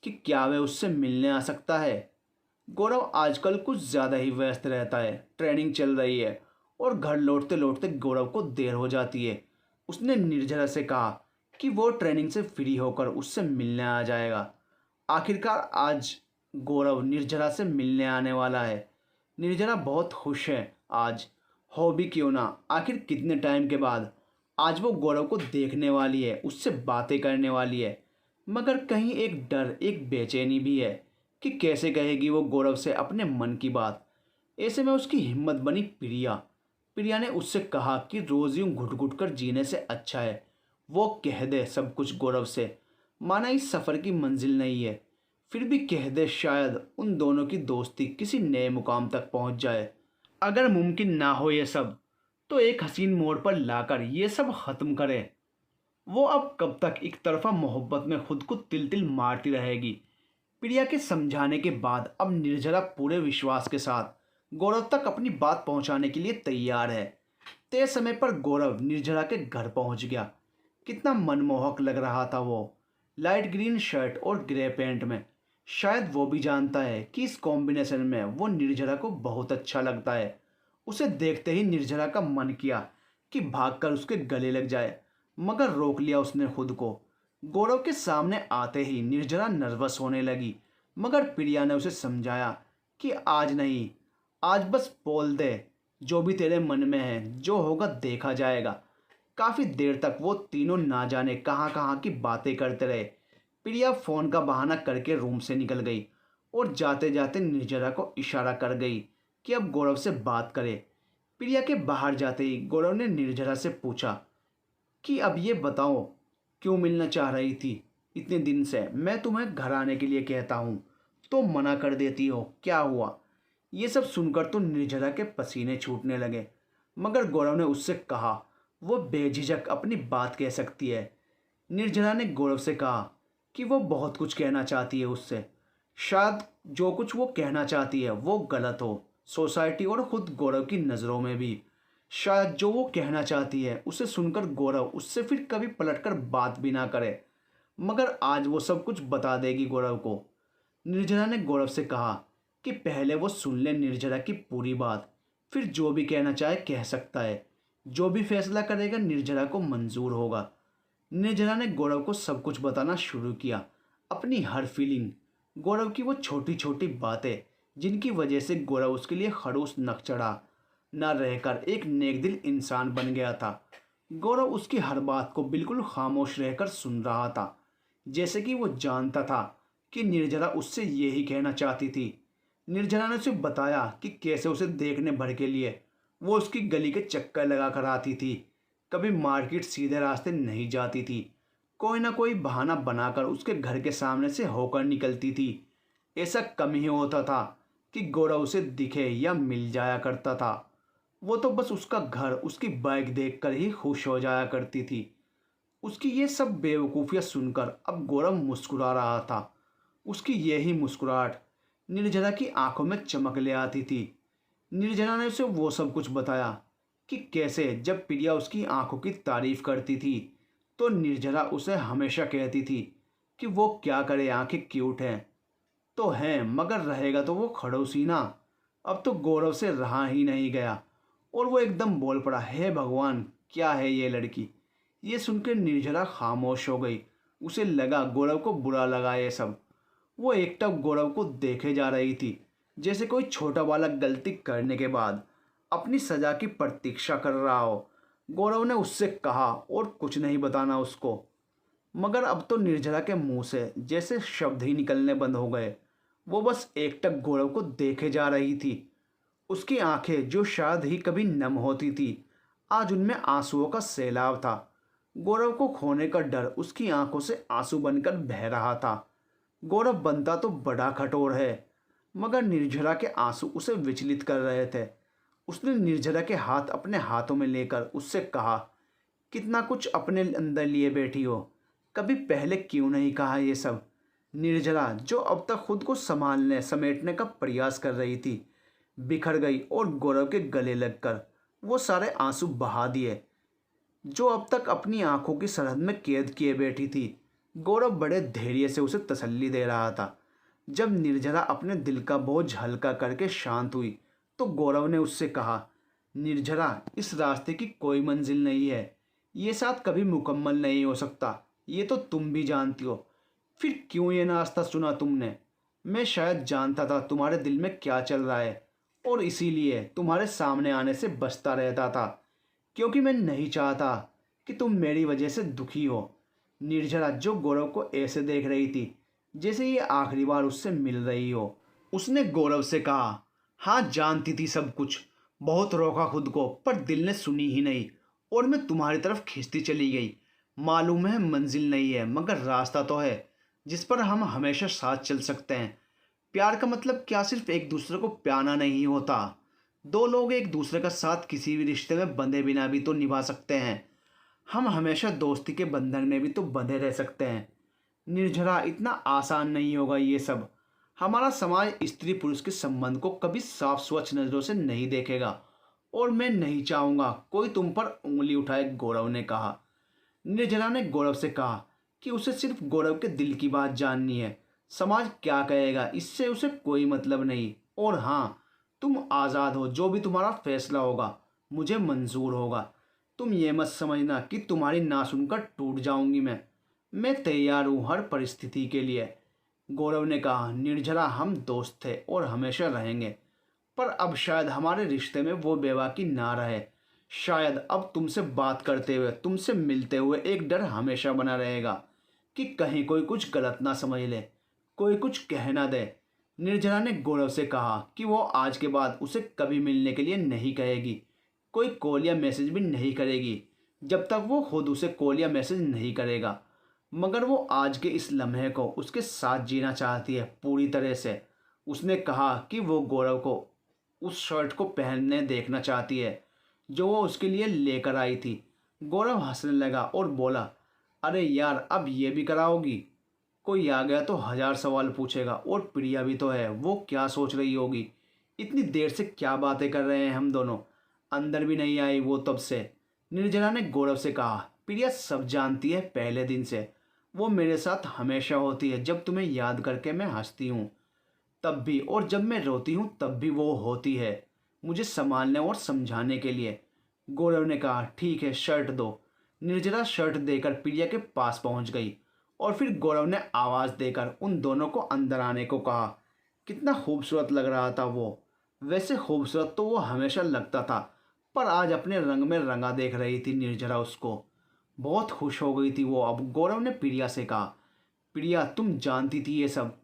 कि क्या वह उससे मिलने आ सकता है। गौरव आजकल कुछ ज़्यादा ही व्यस्त रहता है, ट्रेनिंग चल रही है और घर लौटते लौटते गौरव को देर हो जाती है। उसने निर्जरा से कहा कि वो ट्रेनिंग से फ्री होकर उससे मिलने आ जाएगा। आखिरकार आज गौरव निर्जरा से मिलने आने वाला है। निर्जरा बहुत खुश है आज, हो भी क्यों ना। आखिर कितने टाइम के बाद आज वो गौरव को देखने वाली है, उससे बातें करने वाली है। मगर कहीं एक डर, एक बेचैनी भी है कि कैसे कहेगी वो गौरव से अपने मन की बात। ऐसे में उसकी हिम्मत बनी प्रिया। प्रिया ने उससे कहा कि रोज़ यूं घुट घुट कर जीने से अच्छा है वो कह दे सब कुछ गौरव से। माना इस सफ़र की मंजिल नहीं है, फिर भी कह दे, शायद उन दोनों की दोस्ती किसी नए मुकाम तक पहुंच जाए। अगर मुमकिन ना हो ये सब, तो एक हसीन मोड़ पर लाकर ये सब ख़त्म करे। वो अब कब तक एक तरफा मोहब्बत में खुद को तिल तिल मारती रहेगी। प्रिया के समझाने के बाद अब निर्जरा पूरे विश्वास के साथ गौरव तक अपनी बात पहुंचाने के लिए तैयार है। तय समय पर गौरव निर्जरा के घर पहुंच गया। कितना मनमोहक लग रहा था वो, लाइट ग्रीन शर्ट और ग्रे पैंट में। शायद वो भी जानता है कि इस कॉम्बिनेशन में वो निर्जरा को बहुत अच्छा लगता है। उसे देखते ही निर्जरा का मन किया कि भागकर उसके गले लग जाए, मगर रोक लिया उसने खुद को। गौरव के सामने आते ही निर्जरा नर्वस होने लगी, मगर प्रिया ने उसे समझाया कि आज नहीं, आज बस बोल दे जो भी तेरे मन में है, जो होगा देखा जाएगा। काफ़ी देर तक वो तीनों ना जाने कहाँ कहाँ की बातें करते रहे। प्रिया फ़ोन का बहाना करके रूम से निकल गई और जाते जाते निर्जरा को इशारा कर गई कि अब गौरव से बात करे। प्रिया के बाहर जाते ही गौरव ने निर्जरा से पूछा कि अब ये बताओ, क्यों मिलना चाह रही थी इतने दिन से? मैं तुम्हें घर आने के लिए कहता हूँ तो मना कर देती हो, क्या हुआ? ये सब सुनकर तो निर्जरा के पसीने छूटने लगे, मगर गौरव ने उससे कहा वो बेझिझक अपनी बात कह सकती है। निर्जरा ने गौरव से कहा कि वो बहुत कुछ कहना चाहती है उससे। शायद जो कुछ वो कहना चाहती है वो गलत हो, सोसाइटी और खुद गौरव की नज़रों में भी। शायद जो वो कहना चाहती है उसे सुनकर गौरव उससे फिर कभी पलटकर बात भी ना करे, मगर आज वो सब कुछ बता देगी गौरव को। निर्जरा ने गौरव से कहा कि पहले वो सुन ले निर्जरा की पूरी बात, फिर जो भी कहना चाहे कह सकता है। जो भी फैसला करेगा निर्जरा को मंजूर होगा। निर्जरा ने गौरव को सब कुछ बताना शुरू किया, अपनी हर फीलिंग, गौरव की वो छोटी छोटी बातें जिनकी वजह से गौरव उसके लिए खड़ूस नक चढ़ा न रहकर एक नेकदिल इंसान बन गया था। गौरव उसकी हर बात को बिल्कुल खामोश रहकर सुन रहा था, जैसे कि वो जानता था कि निर्जरा उससे यही कहना चाहती थी। निर्जरा ने उसे बताया कि कैसे उसे देखने भर के लिए वो उसकी गली के चक्कर लगा कर आती थी, कभी मार्केट सीधे रास्ते नहीं जाती थी, कोई ना कोई बहाना बनाकर उसके घर के सामने से होकर निकलती थी। ऐसा कम ही होता था कि गौरव उसे दिखे या मिल जाया करता था। वो तो बस उसका घर, उसकी बाइक देखकर ही खुश हो जाया करती थी। उसकी ये सब बेवकूफ़ियाँ सुनकर अब गौरव मुस्कुरा रहा था। उसकी यही मुस्कुराहट निर्जरा की आंखों में चमक ले आती थी। निर्जरा ने उसे वो सब कुछ बताया कि कैसे जब प्रिया उसकी आंखों की तारीफ करती थी तो निर्जरा उसे हमेशा कहती थी कि वो क्या करे, आंखें क्यूट हैं तो हैं, मगर रहेगा तो वो खड़ूसी ना। अब तो गौरव से रहा ही नहीं गया और वो एकदम बोल पड़ा, हे भगवान, क्या है ये लड़की? ये सुनकर निर्जरा खामोश हो गई। उसे लगा गौरव को बुरा लगा ये सब। वो एकटक गौरव को देखे जा रही थी, जैसे कोई छोटा बालक गलती करने के बाद अपनी सजा की प्रतीक्षा कर रहा हो। गौरव ने उससे कहा और कुछ नहीं बताना उसको, मगर अब तो निर्जरा के मुंह से जैसे शब्द ही निकलने बंद हो गए। वो बस एकटक गौरव को देखे जा रही थी। उसकी आंखें जो शायद ही कभी नम होती थी, आज उनमें आंसुओं का सैलाब था। गौरव को खोने का डर उसकी आंखों से आंसू बनकर बह रहा था। गौरव बनता तो बड़ा कठोर है, मगर निर्जरा के आंसू उसे विचलित कर रहे थे। उसने निर्जरा के हाथ अपने हाथों में लेकर उससे कहा, कितना कुछ अपने अंदर लिए बैठी हो, कभी पहले क्यों नहीं कहा ये सब? निर्जरा, जो अब तक खुद को संभालने समेटने का प्रयास कर रही थी, बिखर गई और गौरव के गले लगकर वो सारे आंसू बहा दिए जो अब तक अपनी आंखों की सरहद में कैद किए बैठी थी। गौरव बड़े धैर्य से उसे तसल्ली दे रहा था। जब निर्जरा अपने दिल का बोझ हल्का करके शांत हुई तो गौरव ने उससे कहा, निर्जरा, इस रास्ते की कोई मंजिल नहीं है, ये साथ कभी मुकम्मल नहीं हो सकता, ये तो तुम भी जानती हो। फिर क्यों ये नाश्ता चुना तुमने? मैं शायद जानता था तुम्हारे दिल में क्या चल रहा है और इसीलिए तुम्हारे सामने आने से बचता रहता था, क्योंकि मैं नहीं चाहता कि तुम मेरी वजह से दुखी हो। निर्जरा, जो गौरव को ऐसे देख रही थी जैसे ये आखिरी बार उससे मिल रही हो, उसने गौरव से कहा, हाँ जानती थी सब कुछ, बहुत रोका खुद को, पर दिल ने सुनी ही नहीं और मैं तुम्हारी तरफ खींचती चली गई। मालूम है मंजिल नहीं है, मगर रास्ता तो है जिस पर हम हमेशा साथ चल सकते हैं। प्यार का मतलब क्या सिर्फ एक दूसरे को प्याना नहीं होता? दो लोग एक दूसरे का साथ किसी भी रिश्ते में बंधे बिना भी तो निभा सकते हैं। हम हमेशा दोस्ती के बंधन में भी तो बंधे रह सकते हैं। निर्जरा, इतना आसान नहीं होगा ये सब। हमारा समाज स्त्री पुरुष के संबंध को कभी साफ स्वच्छ नज़रों से नहीं देखेगा और मैं नहीं चाहूँगा कोई तुम पर उंगली उठाए, गौरव ने कहा। निर्जरा ने गौरव से कहा कि उसे सिर्फ गौरव के दिल की बात जाननी है। समाज क्या कहेगा इससे उसे कोई मतलब नहीं। और हाँ, तुम आज़ाद हो, जो भी तुम्हारा फैसला होगा मुझे मंजूर होगा। तुम ये मत समझना कि तुम्हारी ना सुनकर टूट जाऊंगी मैं तैयार हूँ हर परिस्थिति के लिए। गौरव ने कहा, निर्जरा हम दोस्त थे और हमेशा रहेंगे, पर अब शायद हमारे रिश्ते में वो बेबाकी ना रहे। शायद अब तुमसे बात करते हुए, तुमसे मिलते हुए एक डर हमेशा बना रहेगा कि कहीं कोई कुछ गलत ना समझ ले, कोई कुछ कह ना दे। निर्जरा ने गौरव से कहा कि वो आज के बाद उसे कभी मिलने के लिए नहीं कहेगी, कोई कॉल या मैसेज भी नहीं करेगी जब तक वो खुद उसे कॉल या मैसेज नहीं करेगा। मगर वो आज के इस लम्हे को उसके साथ जीना चाहती है पूरी तरह से। उसने कहा कि वो गौरव को उस शर्ट को पहनने देखना चाहती है जो वो उसके लिए लेकर आई थी। गौरव हंसने लगा और बोला, अरे यार, अब ये भी कराओगी? कोई आ गया तो हजार सवाल पूछेगा, और प्रिया भी तो है, वो क्या सोच रही होगी? इतनी देर से क्या बातें कर रहे हैं हम दोनों? अंदर भी नहीं आई वो तब से। निर्जला ने गौरव से कहा, प्रिया सब जानती है पहले दिन से। वो मेरे साथ हमेशा होती है, जब तुम्हें याद करके मैं हंसती हूँ तब भी, और जब मैं रोती हूँ तब भी वो होती है, मुझे संभालने और समझाने के लिए। गौरव ने कहा, ठीक है, शर्ट दो। निर्जला शर्ट देकर प्रिया के पास पहुंच गई और फिर गौरव ने आवाज़ देकर उन दोनों को अंदर आने को कहा। कितना खूबसूरत लग रहा था वो। वैसे खूबसूरत तो वो हमेशा लगता था, पर आज अपने रंग में रंगा देख रही थी निर्जरा उसको। बहुत खुश हो गई थी वो। अब गौरव ने प्रिया से कहा, प्रिया तुम जानती थी ये सब,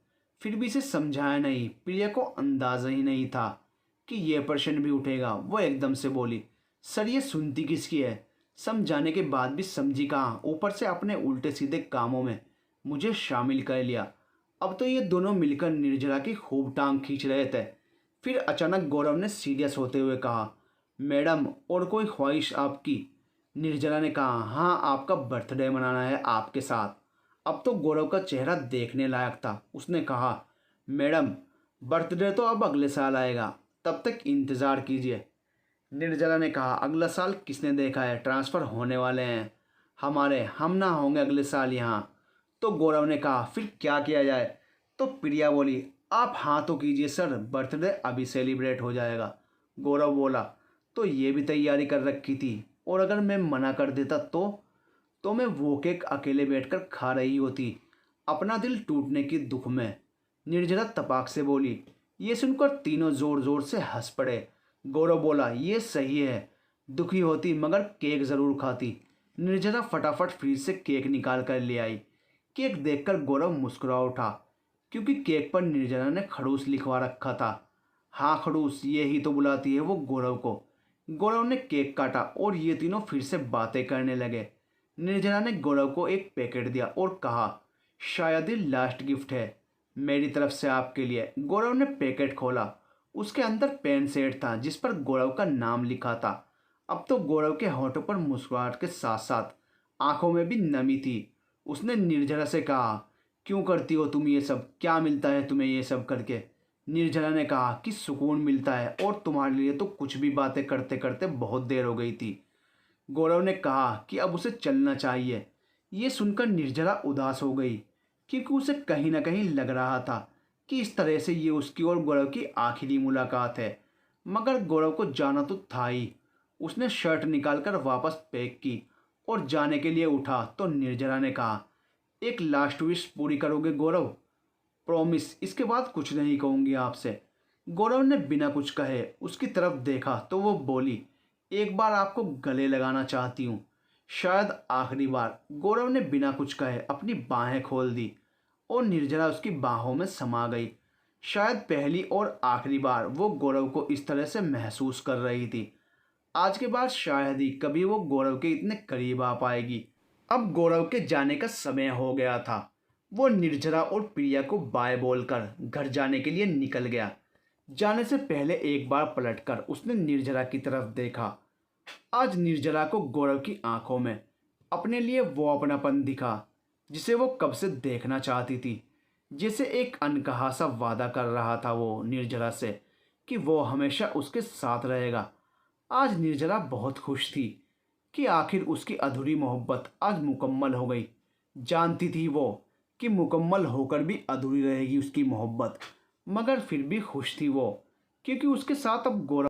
फिर भी इसे समझाया नहीं। प्रिया को अंदाजा ही नहीं था कि ये प्रश्न भी उठेगा। वो एकदम से बोली, सर ये सुनती किसकी है? समझाने के बाद भी समझी कहाँ, ऊपर से अपने उल्टे सीधे कामों में मुझे शामिल कर लिया। अब तो ये दोनों मिलकर निर्जरा की खूब टांग खींच रहे थे। फिर अचानक गौरव ने सीरियस होते हुए कहा, मैडम और कोई ख्वाहिश आपकी? निर्जला ने कहा, हाँ, आपका बर्थडे मनाना है आपके साथ। अब तो गौरव का चेहरा देखने लायक था। उसने कहा, मैडम बर्थडे तो अब अगले साल आएगा, तब तक इंतज़ार कीजिए। निर्जला ने कहा, अगला साल किसने देखा है? ट्रांसफ़र होने वाले हैं हमारे, हम ना होंगे अगले साल यहाँ। तो गौरव ने कहा, फिर क्या किया जाए? तो प्रिया बोली, आप हाँ तो कीजिए सर, बर्थडे अभी सेलिब्रेट हो जाएगा। गौरव बोला, तो ये भी तैयारी कर रखी थी, और अगर मैं मना कर देता तो मैं वो केक अकेले बैठकर खा रही होती, अपना दिल टूटने की दुख में। निर्जला तपाक से बोली। ये सुनकर तीनों जोर जोर से हंस पड़े। गौरव बोला, ये सही है, दुखी होती मगर केक ज़रूर खाती। निर्जला फटाफट फ्रिज से केक निकाल कर ले आई। केक देखकर गौरव मुस्कुरा उठा, क्योंकि केक पर निर्जला ने खड़ूस लिखवा रखा था। हाँ, खड़ूस, ये ही तो बुलाती है वो गौरव को। गौरव ने केक काटा और ये तीनों फिर से बातें करने लगे। निर्जला ने गौरव को एक पैकेट दिया और कहा, शायद ये लास्ट गिफ्ट है मेरी तरफ से आपके लिए। गौरव ने पैकेट खोला। उसके अंदर पेन सेट था जिस पर गौरव का नाम लिखा था। अब तो गौरव के होठों पर मुस्कुराहट के साथ साथ आंखों में भी नमी थी। उसने निर्जला से कहा, क्यों करती हो तुम ये सब? क्या मिलता है तुम्हें ये सब करके? निर्जला ने कहा कि सुकून मिलता है, और तुम्हारे लिए तो कुछ भी बातें करते करते बहुत देर हो गई थी। गौरव ने कहा कि अब उसे चलना चाहिए। ये सुनकर निर्जला उदास हो गई, क्योंकि उसे कहीं ना कहीं लग रहा था कि इस तरह से ये उसकी और गौरव की आखिरी मुलाकात है। मगर गौरव को जाना तो था ही। उसने शर्ट निकालकर वापस पैक की और जाने के लिए उठा तो निर्जला ने कहा, एक लास्ट विश पूरी करोगे गौरव? प्रॉमिस, इसके बाद कुछ नहीं कहूँगी आपसे। गौरव ने बिना कुछ कहे उसकी तरफ देखा तो वो बोली, एक बार आपको गले लगाना चाहती हूँ, शायद आखिरी बार। गौरव ने बिना कुछ कहे अपनी बाहें खोल दी और निर्जला उसकी बाहों में समा गई। शायद पहली और आखिरी बार वो गौरव को इस तरह से महसूस कर रही थी। आज के बाद शायद ही कभी वो गौरव के इतने करीब आ पाएगी। अब गौरव के जाने का समय हो गया था। वो निर्जरा और प्रिया को बाय बोलकर घर जाने के लिए निकल गया। जाने से पहले एक बार पलटकर उसने निर्जरा की तरफ देखा। आज निर्जरा को गौरव की आंखों में अपने लिए वो अपनापन दिखा जिसे वो कब से देखना चाहती थी। जैसे एक अनकहा सा वादा कर रहा था वो निर्जरा से कि वो हमेशा उसके साथ रहेगा। आज निर्जरा बहुत खुश थी कि आखिर उसकी अधूरी मोहब्बत आज मुकम्मल हो गई। जानती थी वो कि मुकम्मल होकर भी अधूरी रहेगी उसकी मोहब्बत, मगर फिर भी खुश थी वो, क्योंकि उसके साथ अब गौरव